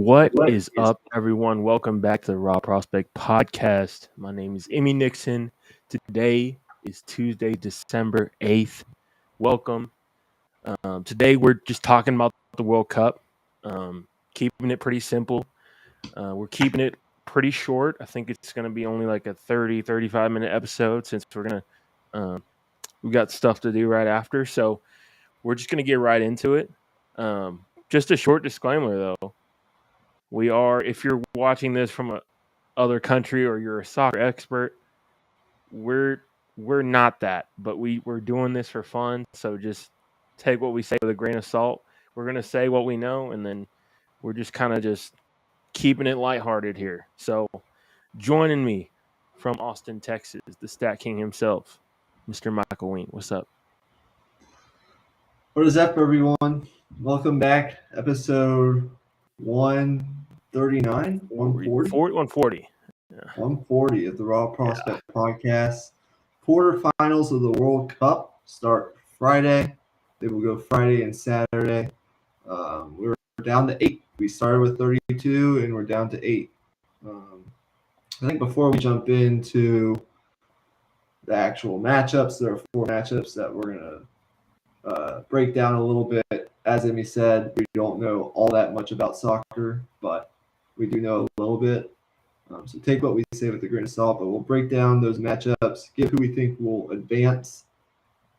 What is up, everyone? Welcome back to the Raw Prospect Podcast. My name is Imy Nixon. Today is Tuesday, December 8th. Welcome. Today we're just talking about the World Cup, keeping it pretty simple. We're keeping it pretty short. I think it's going to be only like a 30, 35-minute episode since we got stuff to do right after. So we're just going to get right into it. Just a short disclaimer, though. If you're watching this from a other country or you're a soccer expert, we're not that, but we're doing this for fun. So just take what we say with a grain of salt. We're gonna say what we know, and then we're just kind of just keeping it lighthearted here. So joining me from Austin, Texas, the Stat King himself, Mr. Michael Ween. What's up? What is up, everyone? Welcome back. Episode 139? 140? 140. Yeah. 140 of the Raw Prospect Podcast. Quarterfinals of the World Cup start Friday. They will go Friday and Saturday. We're down to 8. We started with 32, and we're down to 8. I think before we jump into the actual matchups, there are 4 matchups that we're going to break down a little bit. As Amy said, we don't know all that much about soccer, but we do know a little bit. So take what we say with a grain of salt, but we'll break down those matchups, give who we think will advance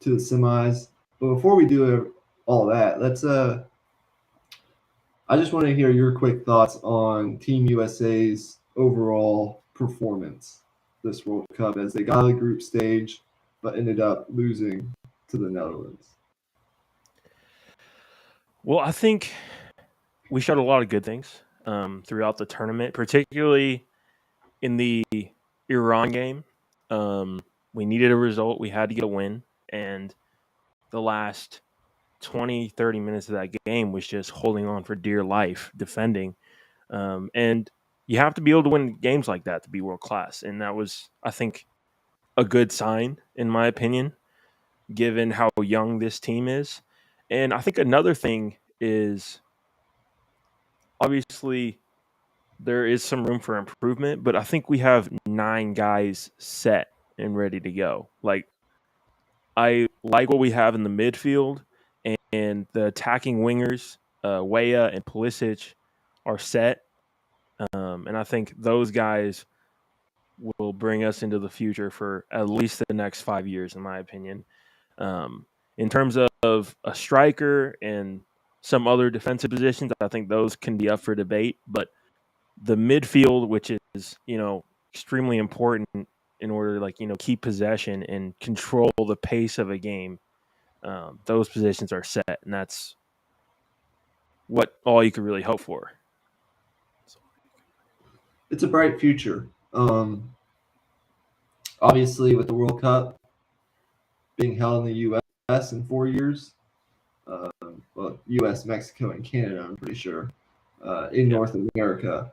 to the semis. But before we do all that, I just want to hear your quick thoughts on Team USA's overall performance this World Cup as they got to the group stage, but ended up losing to the Netherlands. Well, I think we showed a lot of good things throughout the tournament, particularly in the Iran game. We needed a result. We had to get a win. And the last 20, 30 minutes of that game was just holding on for dear life, defending. And you have to be able to win games like that to be world class. And that was, I think, a good sign, in my opinion, given how young this team is. And I think another thing is obviously there is some room for improvement, but I think we have 9 guys set and ready to go. Like, I like what we have in the midfield, and the attacking wingers, Weah and Pulisic, are set. And I think those guys will bring us into the future for at least the next 5 years, in my opinion. In terms of a striker and some other defensive positions, I think those can be up for debate. But the midfield, which is, extremely important in order to, keep possession and control the pace of a game, those positions are set. And that's all you could really hope for. It's a bright future. Obviously, with the World Cup being held in the U.S. in 4 years, U.S., Mexico, and Canada, I'm pretty sure, in North America.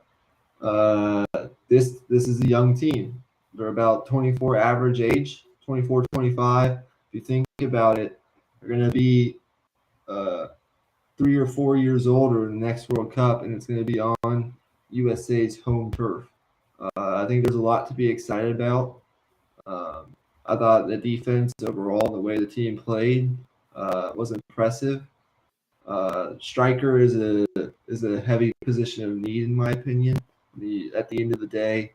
This is a young team. They're about 24 average age, 24, 25. If you think about it, they're going to be 3 or 4 years older in the next World Cup, and it's going to be on USA's home turf. I think there's a lot to be excited about. I thought the defense overall, the way the team played, was impressive. Striker is a heavy position of need, in my opinion. At the end of the day,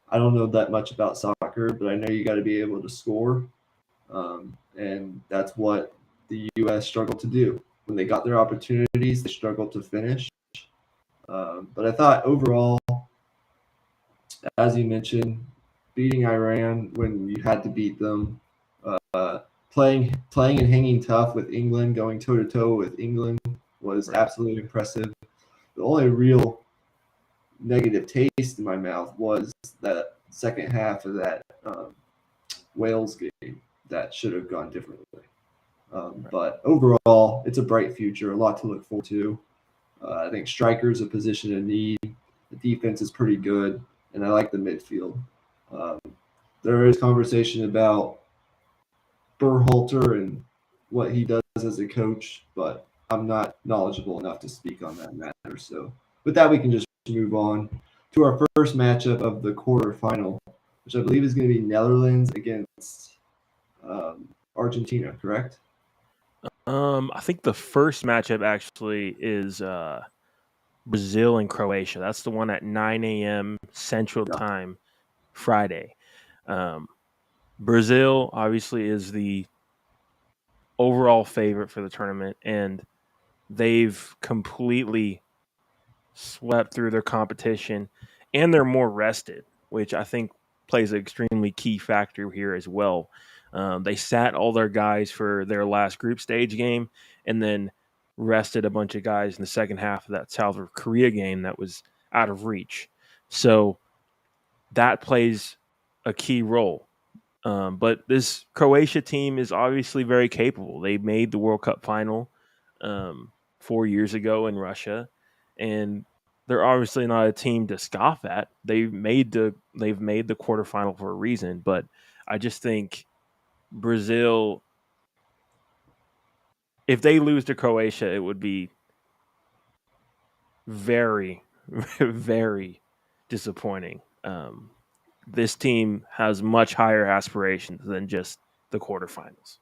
I don't know that much about soccer, but I know you got to be able to score, and that's what the U.S. struggled to do. When they got their opportunities, they struggled to finish. But I thought overall, as you mentioned, beating Iran when you had to beat them, playing and hanging tough with England, going toe-to-toe with England was absolutely impressive. The only real negative taste in my mouth was that second half of that Wales game that should have gone differently. But overall, it's a bright future, a lot to look forward to. I think striker is a position of need. The defense is pretty good, and I like the midfield. There is conversation about Berhalter and what he does as a coach, but I'm not knowledgeable enough to speak on that matter. So with that, we can just move on to our first matchup of the quarterfinal, which I believe is going to be Netherlands against Argentina, correct? I think the first matchup actually is Brazil and Croatia. That's the one at 9 a.m. Central Yeah. Time Friday. Um, Brazil obviously is the overall favorite for the tournament, and they've completely swept through their competition, and they're more rested, which I think plays an extremely key factor here as well. They sat all their guys for their last group stage game, and then rested a bunch of guys in the second half of that South Korea game that was out of reach. So that plays a key role. But this Croatia team is obviously very capable. They made the World Cup final 4 years ago in Russia, and they're obviously not a team to scoff at. They've made the quarterfinal for a reason. But I just think Brazil, if they lose to Croatia, it would be very, very disappointing. This team has much higher aspirations than just the quarterfinals.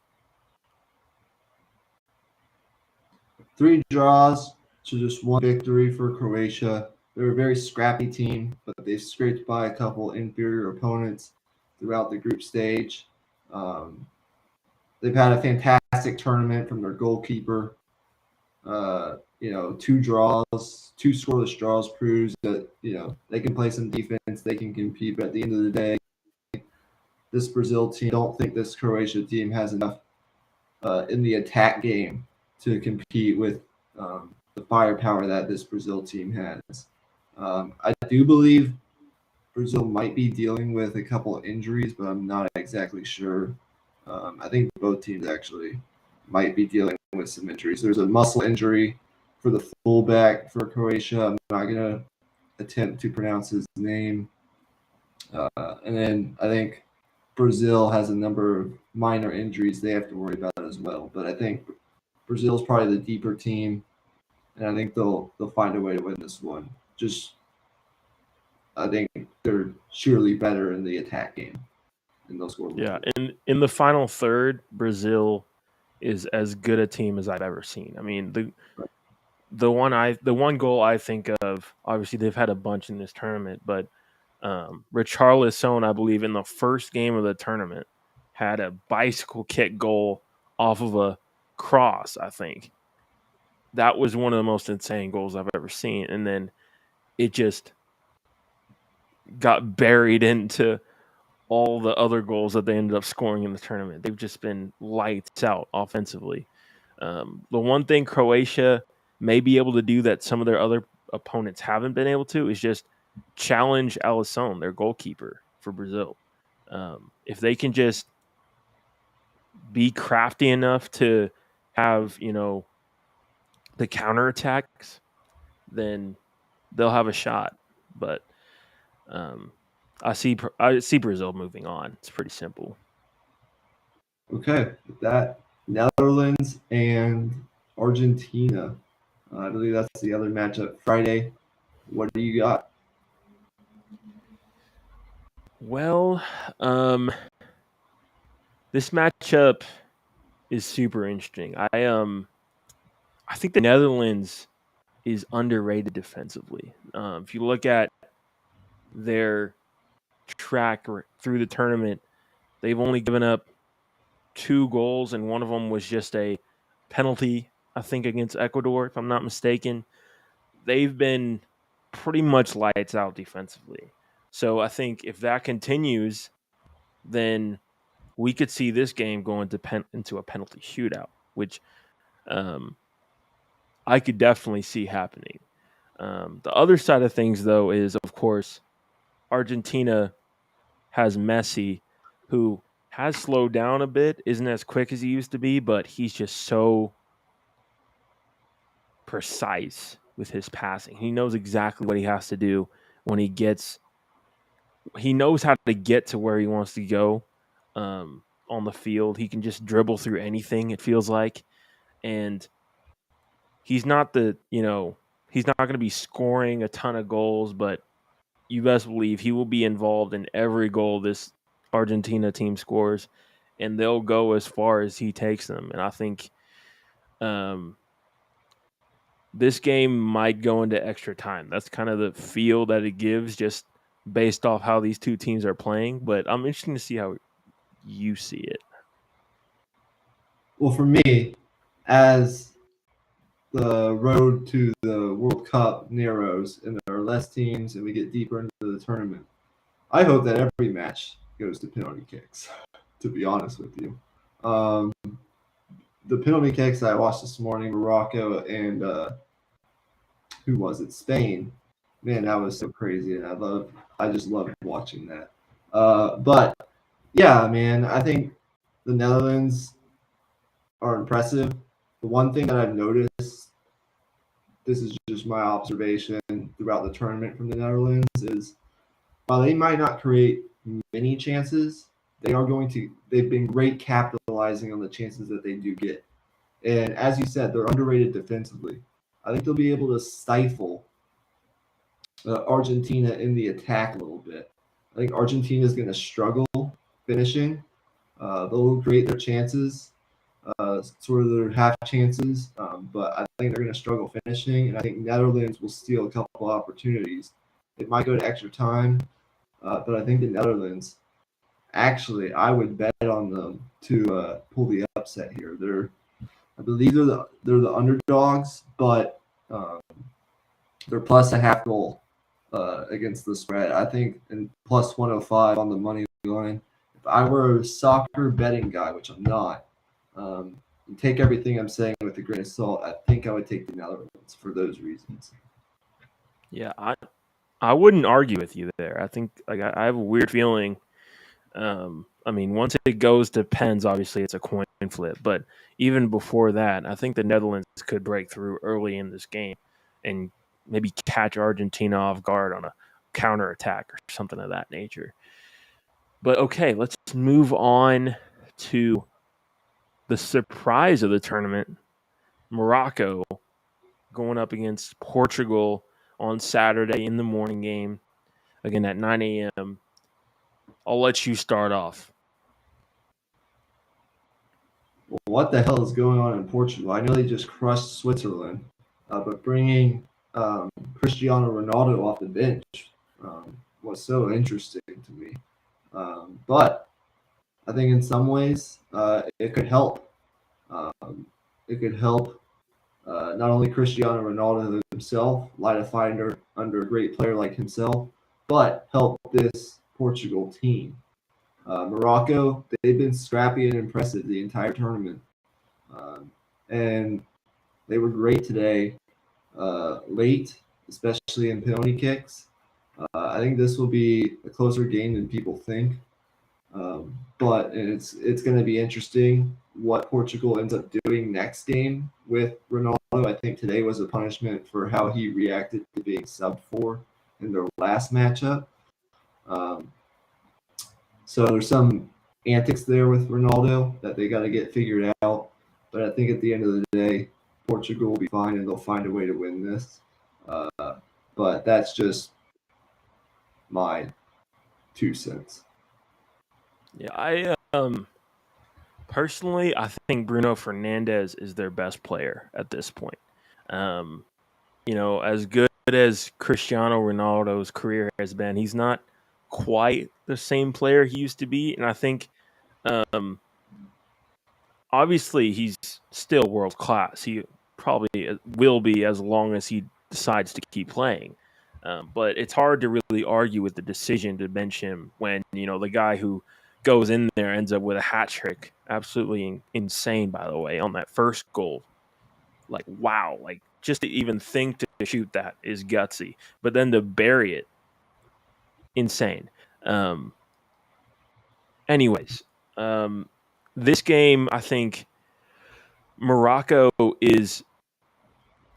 3 draws to just 1 victory for Croatia. They're a very scrappy team, but they scraped by a couple inferior opponents throughout the group stage. Um, they've had a fantastic tournament from their goalkeeper. 2 draws, 2 scoreless draws proves that they can play some defense, they can compete. But at the end of the day, this Brazil team, don't think this Croatia team has enough in the attack game to compete with the firepower that this Brazil team has. I do believe Brazil might be dealing with a couple of injuries, but I'm not exactly sure. I think both teams actually might be dealing with some injuries. There's a muscle injury for the fullback for Croatia. I'm not going to attempt to pronounce his name. And then I think Brazil has a number of minor injuries they have to worry about as well. But I think Brazil's probably the deeper team, and I think they'll find a way to win this one. I think they're surely better in the attack game, and they'll score more. Yeah, in the final third, Brazil is as good a team as I've ever seen. I mean, the one goal I think of, obviously they've had a bunch in this tournament, but Richarlison, I believe, in the first game of the tournament, had a bicycle kick goal off of a cross. I think that was one of the most insane goals I've ever seen, and then it just got buried into all the other goals that they ended up scoring in the tournament. They've just been lights out offensively. The one thing Croatia may be able to do that some of their other opponents haven't been able to is just challenge Alisson, their goalkeeper for Brazil. If they can just be crafty enough to have, the counterattacks, then they'll have a shot. But I see Brazil moving on. It's pretty simple. Okay, with that, Netherlands and Argentina. I believe that's the other matchup Friday. What do you got? Well, this matchup is super interesting. I think the Netherlands is underrated defensively. If you look at their track through the tournament, they've only given up 2 goals, and one of them was just a penalty, I think, against Ecuador, if I'm not mistaken. They've been pretty much lights out defensively. So I think if that continues, then we could see this game go into a penalty shootout, which I could definitely see happening. The other side of things, though, is, of course, Argentina has Messi, who has slowed down a bit, isn't as quick as he used to be, but he's just so precise with his passing. He knows exactly what he has to do when he knows how to get to where he wants to go on the field. He can just dribble through anything, it feels like. And he's not the he's not going to be scoring a ton of goals, but you best believe he will be involved in every goal this Argentina team scores, and they'll go as far as he takes them. And I think this game might go into extra time. That's kind of the feel that it gives just based off how these two teams are playing. But I'm interested to see how you see it. Well, for me, as the road to the World Cup narrows and there are less teams and we get deeper into the tournament, I hope that every match goes to penalty kicks, to be honest with you. The penalty kicks I watched this morning, Morocco and who was it? Spain. Man, that was so crazy, and I just loved watching that. But yeah, man, I think the Netherlands are impressive. The one thing that I've noticed, this is just my observation throughout the tournament from the Netherlands, is while they might not create many chances, they've been great capitalizing on the chances that they do get. And as you said, they're underrated defensively. I think they'll be able to stifle Argentina in the attack a little bit. I think Argentina is going to struggle finishing. They'll create their chances, sort of their half chances, but I think they're going to struggle finishing, and I think Netherlands will steal a couple opportunities. It might go to extra time, but I think the Netherlands, actually, I would bet on them to pull the upset here. I believe they're the underdogs, but they're plus a half goal against the spread. I think and plus 105 on the money line. If I were a soccer betting guy, which I'm not, and take everything I'm saying with a grain of salt, I think I would take the Netherlands for those reasons. Yeah, I wouldn't argue with you there. I think I have a weird feeling. I mean, once it goes to pens, obviously it's a coin flip. But even before that, I think the Netherlands could break through early in this game and maybe catch Argentina off guard on a counterattack or something of that nature. But okay, let's move on to the surprise of the tournament. Morocco going up against Portugal on Saturday in the morning game, again at 9 a.m. I'll let you start off. Well, what the hell is going on in Portugal? I know they just crushed Switzerland, but bringing Cristiano Ronaldo off the bench was so interesting to me. But I think in some ways it could help. It could help not only Cristiano Ronaldo himself light a fire under a great player like himself, but help this Portugal team. Morocco, they've been scrappy and impressive the entire tournament. And they were great today, late, especially in penalty kicks. I think this will be a closer game than people think. But it's going to be interesting what Portugal ends up doing next game with Ronaldo. I think today was a punishment for how he reacted to being subbed for in their last matchup. So there's some antics there with Ronaldo that they got to get figured out. But I think at the end of the day, Portugal will be fine and they'll find a way to win this. But that's just my 2 cents. Yeah, I personally, I think Bruno Fernandes is their best player at this point. As good as Cristiano Ronaldo's career has been, he's not quite the same player he used to be, and I think obviously he's still world class. He probably will be as long as he decides to keep playing. But it's hard to really argue with the decision to bench him when the guy who goes in there ends up with a hat trick. Absolutely insane, by the way, on that first goal. Like, wow, like just to even think to shoot that is gutsy. But then to bury it, insane. Anyways, this game, I think Morocco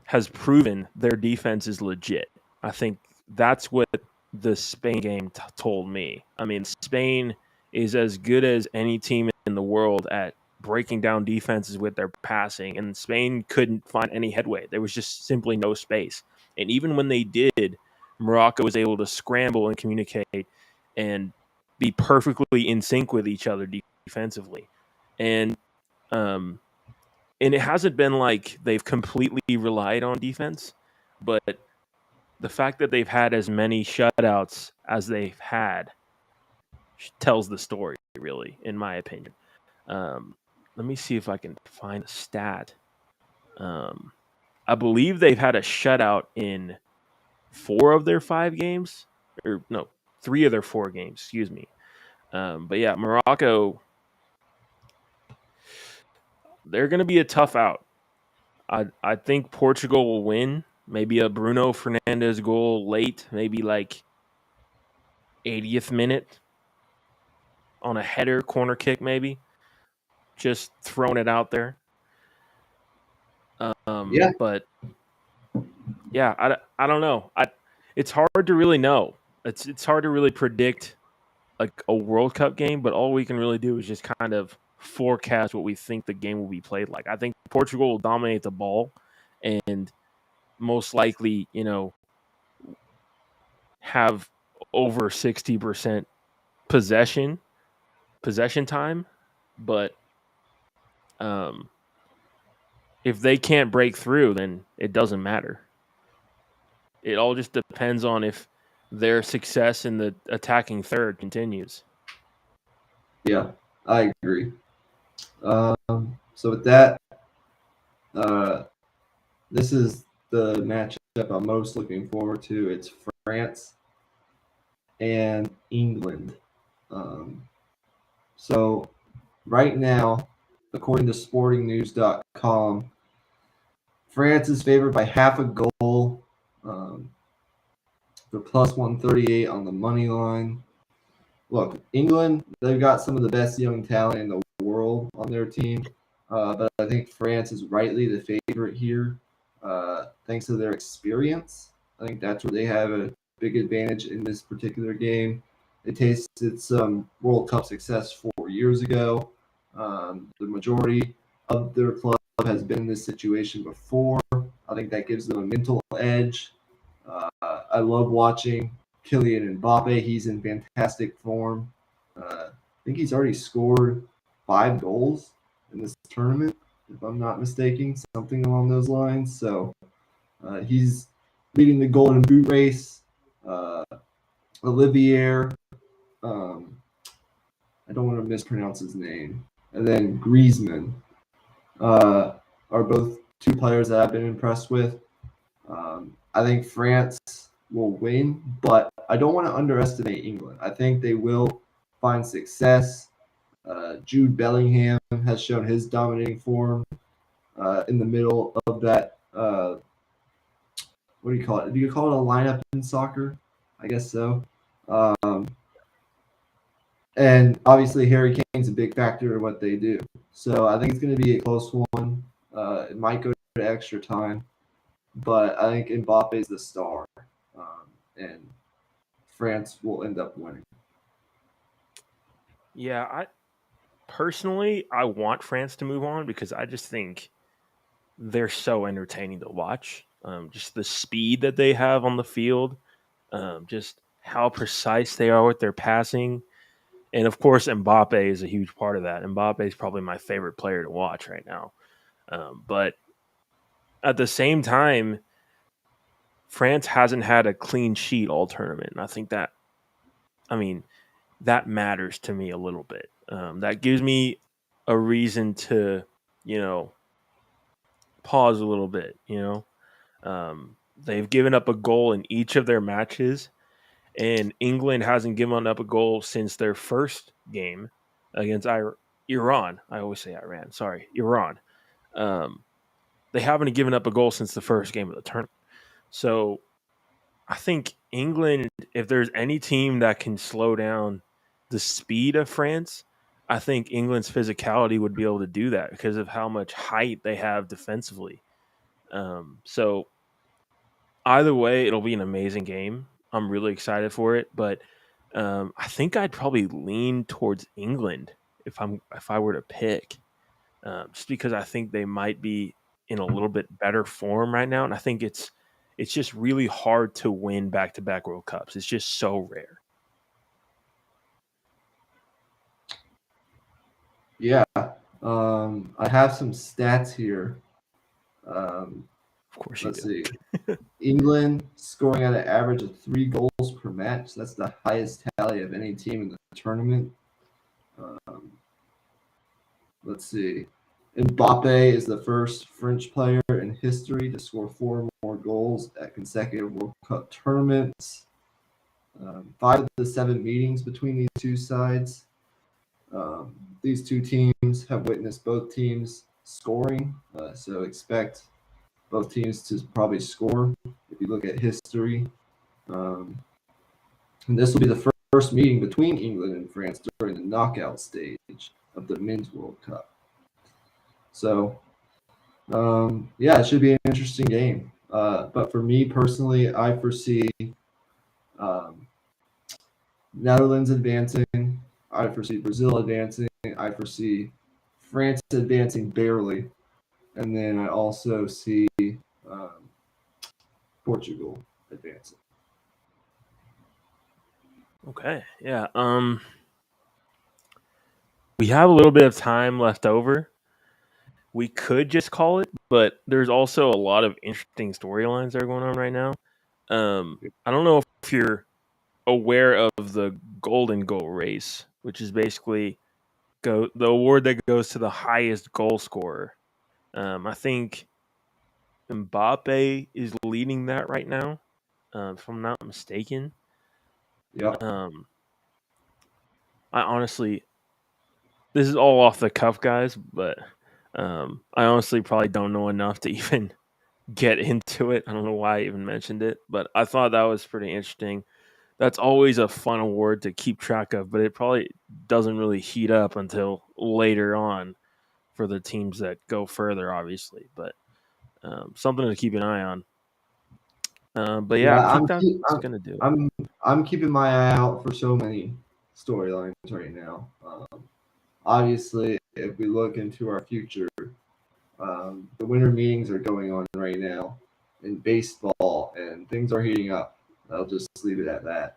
has proven their defense is legit. I think that's what the Spain game told me. I mean, Spain is as good as any team in the world at breaking down defenses with their passing, and Spain couldn't find any headway. There was just simply no space. And even when they did, Morocco was able to scramble and communicate and be perfectly in sync with each other defensively. And it hasn't been like they've completely relied on defense, but the fact that they've had as many shutouts as they've had tells the story, really, in my opinion. Let me see if I can find a stat. I believe they've had a shutout in 4 of their 5 games, or no, 3 of their 4 games. Excuse me. But yeah, Morocco, they're going to be a tough out. I think Portugal will win. Maybe a Bruno Fernandes goal late, maybe like 80th minute on a header, corner kick, maybe. Just throwing it out there. Yeah. But yeah, I don't know. It's hard to really know. It's hard to really predict like a World Cup game, but all we can really do is just kind of forecast what we think the game will be played like. I think Portugal will dominate the ball and most likely, have over 60% possession time, but if they can't break through, then it doesn't matter. It all just depends on if their success in the attacking third continues. Yeah, I agree. So with that, this is the matchup I'm most looking forward to. It's France and England. So right now, according to sportingnews.com, France is favored by half a goal. They're plus 138 on the money line. Look, England, they've got some of the best young talent in the world on their team, but I think France is rightly the favorite here, thanks to their experience. I think that's where they have a big advantage in this particular game. They tasted some World Cup success 4 years ago. The majority of their club has been in this situation before. I think that gives them a mental edge. I love watching Kylian Mbappe. He's in fantastic form. I think he's already scored 5 goals in this tournament, if I'm not mistaken, something along those lines. So he's leading the Golden Boot race. Olivier, I don't want to mispronounce his name, and then Griezmann are both 2 players that I've been impressed with. I think France will win, but I don't want to underestimate England. I think they will find success. Jude Bellingham has shown his dominating form in the middle of that. What do you call it? Do you call it a lineup in soccer? I guess so. And obviously, Harry Kane's a big factor in what they do. So I think it's going to be a close one. It might go to extra time, but I think Mbappe is the star, and France will end up winning. Yeah, I want France to move on because I just think they're so entertaining to watch. Just the speed that they have on the field, just how precise they are with their passing. And of course, Mbappe is a huge part of that. Mbappe is probably my favorite player to watch right now. But at the same time, France hasn't had a clean sheet all tournament. And I think that matters to me a little bit. That gives me a reason to, pause a little bit. They've given up a goal in each of their matches, and England hasn't given up a goal since their first game against Iran. I always say Iran. Sorry, Iran. They haven't given up a goal since the first game of the tournament. So I think England, if there's any team that can slow down the speed of France, I think England's physicality would be able to do that because of how much height they have defensively. So either way, it'll be an amazing game. I'm really excited for it, but I think I'd probably lean towards England if I were to pick. just because I think they might be in a little bit better form right now, and I think it's just really hard to win back-to-back World Cups. It's just so rare. Yeah. I have some stats here. Um, Of course you let's do. see. England scoring at an average of 3 goals per match. That's the highest tally of any team in the tournament. Um, let's see. Mbappe is the first French player in history to score 4 more goals at consecutive World Cup tournaments. 5 of the 7 meetings between these two sides. These two teams have witnessed both teams scoring, so expect both teams to probably score if you look at history. Um, and this will be the first meeting between England and France during the knockout stage of the Men's World Cup. So, yeah, it should be an interesting game. But for me personally, I foresee um, Netherlands advancing. I foresee Brazil advancing. I foresee France advancing barely. And then I also see um, Portugal advancing. Okay, yeah. We have a little bit of time left over. We could just call it, but there's also a lot of interesting storylines that are going on right now. I don't know if you're aware of the Golden Goal race, which is basically the award that goes to the highest goal scorer. I think Mbappe is leading that right now, if I'm not mistaken. Yep. Um, I honestly, this is all off the cuff, guys, but I honestly probably don't know enough to even get into it. I don't know why I even mentioned it, but I thought that was pretty interesting. That's always a fun award to keep track of, but it probably doesn't really heat up until later on for the teams that go further, obviously. But something to keep an eye on. But yeah, I Yeah, think that's gonna do it. I'm keeping my eye out for so many storylines right now. Obviously, if we look into our future, the winter meetings are going on right now in baseball, and things are heating up. I'll just leave it at that.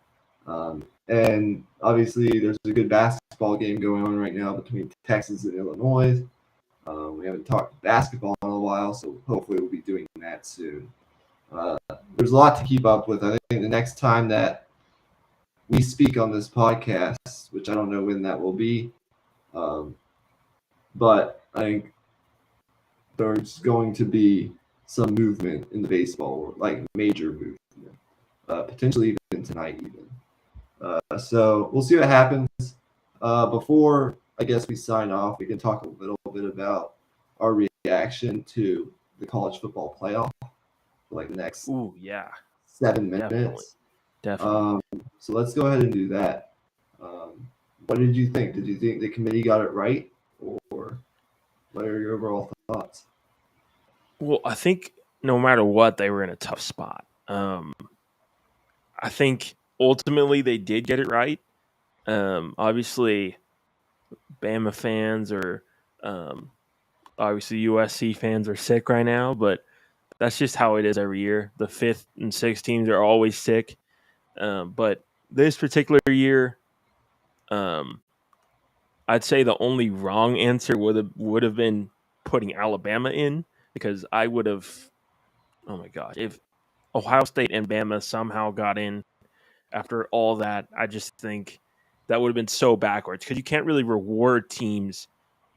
And obviously, there's a good basketball game going on right now between Texas and Illinois. We haven't talked basketball in a while, so hopefully we'll be doing that soon. Uh, there's a lot to keep up with. I think the next time that we speak on this podcast, which I don't know when that will be, um, but I think there's going to be some movement in the baseball world, like major movement, potentially even tonight, even. So we'll see what happens. Before I guess we sign off, we can talk a little bit about our reaction to the college football playoff for like the next Ooh, yeah, 7 definitely, minutes. definitely. So let's go ahead and do that. Um, what did you think? Did you think the committee got it right, or what are your overall thoughts? Well, I think no matter what, they were in a tough spot. I think ultimately they did get it right. Obviously, Bama fans or obviously USC fans are sick right now, but that's just how it is every year. The fifth and sixth teams are always sick. But this particular year, um, I'd say the only wrong answer would have been putting Alabama in because I would have. Oh my gosh, if Ohio State and Bama somehow got in after all that, I just think that would have been so backwards because you can't really reward teams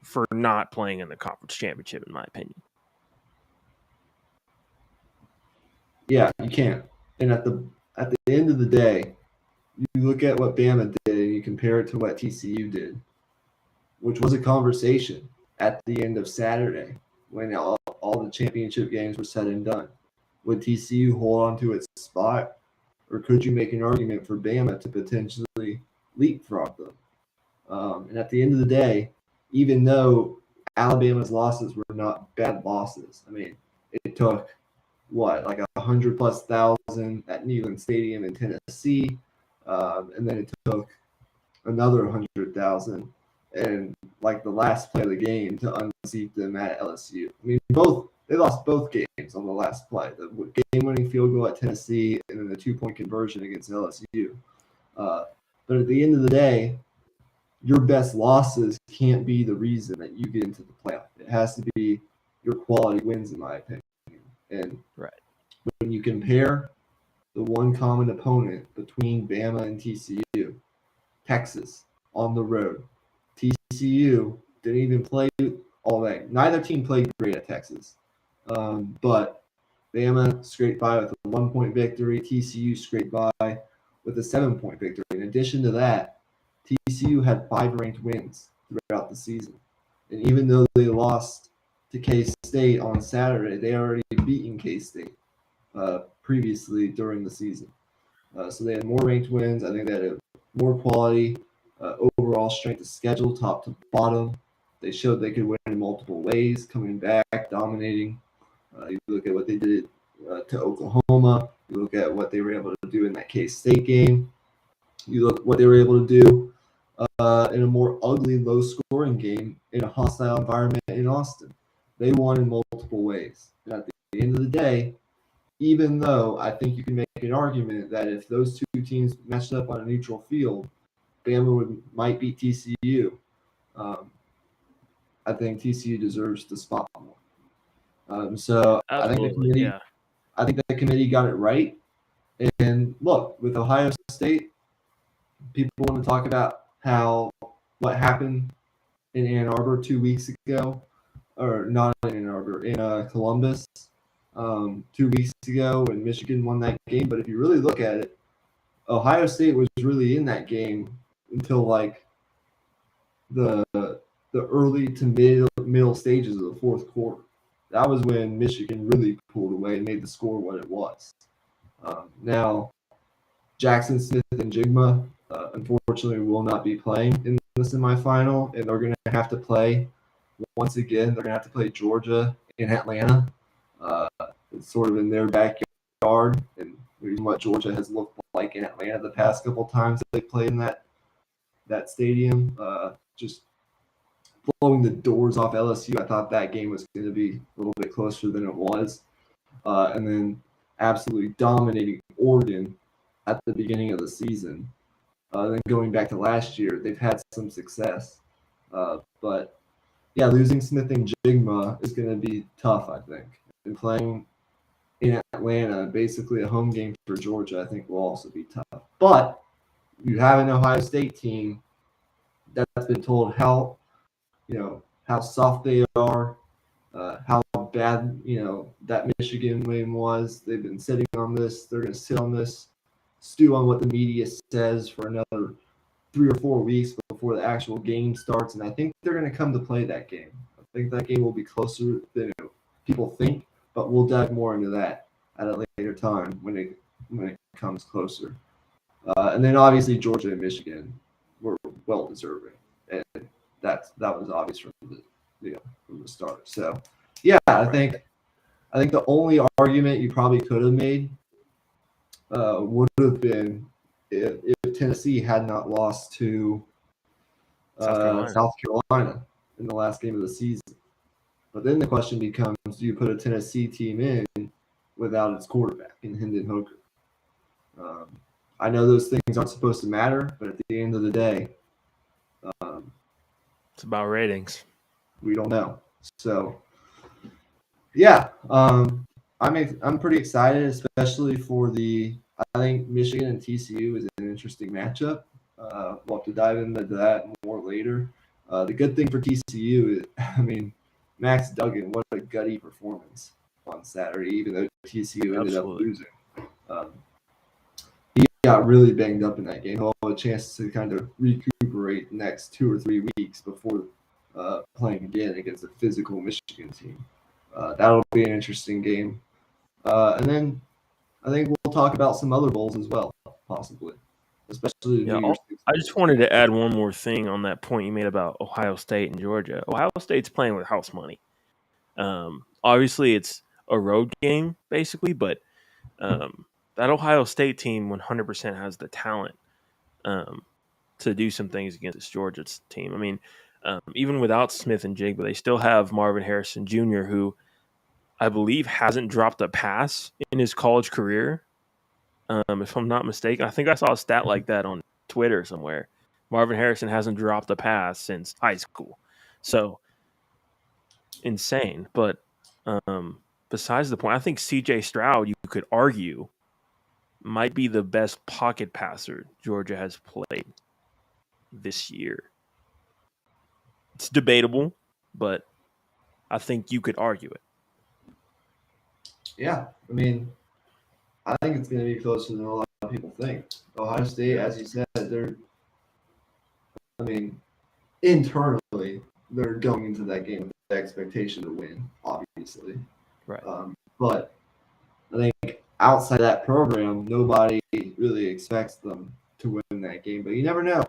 for not playing in the conference championship, in my opinion. Yeah, you can't. And at the end of the day, you look at what Bama did and you compare it to what TCU did, which was a conversation at the end of Saturday when all the championship games were said and done. Would TCU hold on to its spot, or could you make an argument for Bama to potentially leapfrog them? And at the end of the day, even though Alabama's losses were not bad losses, I mean, it took what, like 100,000+ at Neyland Stadium in Tennessee, and then it took another 100,000 and like the last play of the game to unseat them at LSU. I mean, they lost both games on the last play. The game-winning field goal at Tennessee and then the 2-point conversion against LSU. But at the end of the day, your best losses can't be the reason that you get into the playoff. It has to be your quality wins, in my opinion. And when you compare the one common opponent between Bama and TCU, Texas, on the road. TCU didn't even play all that. Neither team played great at Texas. But Bama scraped by with a 1-point victory. TCU scraped by with a 7-point victory. In addition to that, TCU had 5 ranked wins throughout the season. And even though they lost to K-State on Saturday, they already beaten K-State previously during the season. So they had more ranked wins. I think they had more quality, overall strength of schedule, top to bottom. They showed they could win in multiple ways, coming back, dominating. You look at what they did to Oklahoma. You look at what they were able to do in that K-State game. You look what they were able to do in a more ugly, low-scoring game in a hostile environment in Austin. They won in multiple ways. And at the end of the day, even though I think you can make an argument that if those two teams matched up on a neutral field, Bama might beat TCU. I think TCU deserves the spot more. So Absolutely, I think the committee got it right. And look, with Ohio State, people want to talk about what happened in Ann Arbor 2 weeks ago, or not in Ann Arbor, in Columbus 2 weeks ago when Michigan won that game. But if you really look at it, Ohio State was really in that game until like the early to middle stages of the fourth quarter. That was when Michigan really pulled away and made the score what it was. Now, Jackson Smith and Jigma, unfortunately, will not be playing in the semifinal, and they're going to have to play once again. They're going to have to play Georgia in Atlanta. It's sort of in their backyard, and what Georgia has looked like in Atlanta the past couple times that they played in that stadium. Just blowing the doors off LSU. I thought that game was going to be a little bit closer than it was. And then absolutely dominating Oregon at the beginning of the season. Then going back to last year, they've had some success. But, yeah, losing Smith and Jigma is going to be tough, I think. And playing in Atlanta, basically a home game for Georgia, I think will also be tough. But you have an Ohio State team that's been told how soft they are, how bad, that Michigan win was. They've been sitting on this. They're going to sit on this, stew on what the media says for another 3 or 4 weeks before the actual game starts. And I think they're going to come to play that game. I think that game will be closer than people think, but we'll dive more into that at a later time when it comes closer. And then obviously Georgia and Michigan were well deserving, and that was obvious from the start. So yeah, I think the only argument you probably could have made would have been if Tennessee had not lost to South Carolina in the last game of the season. But then the question becomes, do you put a Tennessee team in without its quarterback in Hendon Hooker? I know those things aren't supposed to matter, but at the end of the day, it's about ratings. We don't know. So, yeah, I'm pretty excited, especially for I think Michigan and TCU is an interesting matchup. We'll have to dive into that more later. The good thing for TCU is, Max Duggan, what a gutty performance on Saturday, even though TCU ended up losing. He got really banged up in that game. He'll have a chance to kind of recuperate the next 2 or 3 weeks before playing again against a physical Michigan team. That'll be an interesting game. And then I think we'll talk about some other bowls as well, possibly, especially New Year's. I just wanted to add one more thing on that point you made about Ohio State and Georgia. Ohio State's playing with house money. Obviously, it's a road game, basically, but that Ohio State team 100% has the talent to do some things against this Georgia team. even without Smith and Jigba, they still have Marvin Harrison Jr., who I believe hasn't dropped a pass in his college career. If I'm not mistaken, I think I saw a stat like that on Twitter somewhere. Marvin Harrison hasn't dropped a pass since high school. So insane. But besides the point, I think CJ Stroud, you could argue, might be the best pocket passer Georgia has played this year. It's debatable, but I think you could argue it. Yeah, I mean, I think it's going to be closer than a lot of people think. Ohio State, as you said, internally, they're going into that game with the expectation to win, obviously. Right. But I think outside that program, nobody really expects them to win that game. But you never know.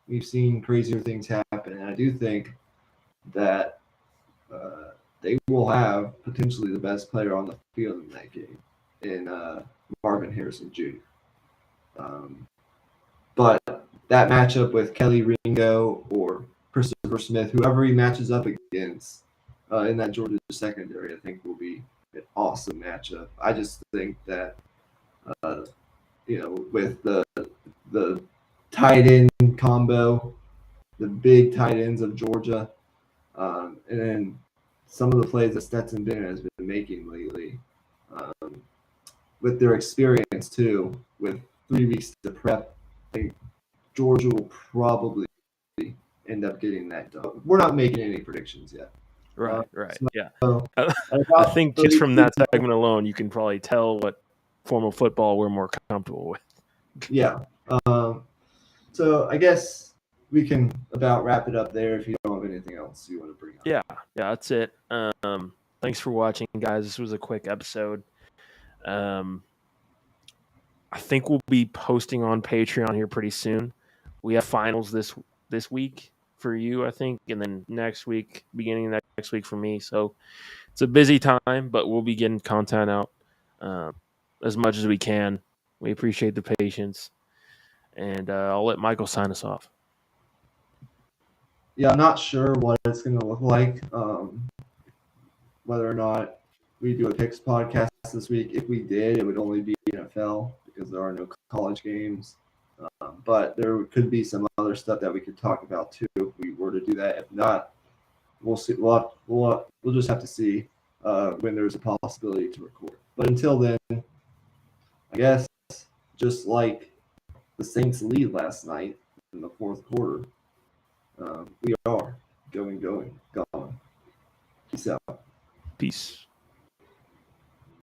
We've seen crazier things happen, and I do think that they will have potentially the best player on the field in that game, in Marvin Harrison Jr. But that matchup with Kelly Ringo or Christopher Smith, whoever he matches up against in that Georgia secondary, I think will be an awesome matchup. I just think that, with the tight end combo, the big tight ends of Georgia, and then some of the plays that Stetson Bennett has been making lately, with their experience too, with 3 weeks to prep, I think Georgia will probably end up getting that done. We're not making any predictions yet. Right. Yeah. I think just from that segment alone, you can probably tell what form of football we're more comfortable with. Yeah. So I guess we can about wrap it up there if you don't have anything else you want to bring up. Yeah, that's it. Thanks for watching, guys. This was a quick episode. I think we'll be posting on Patreon here pretty soon. We have finals this week for you, I think, and then next week, beginning of next week for me. So it's a busy time, but we'll be getting content out as much as we can. We appreciate the patience, and I'll let Michael sign us off. Yeah, I'm not sure what it's going to look like, whether or not we do a picks podcast this week. If we did, it would only be NFL because there are no college games. But there could be some other stuff that we could talk about too if we were to do that. If not, we'll see. We'll just have to see when there's a possibility to record. But until then, I guess just like the Saints lead last night in the fourth quarter, we are going, gone. Peace out. Peace.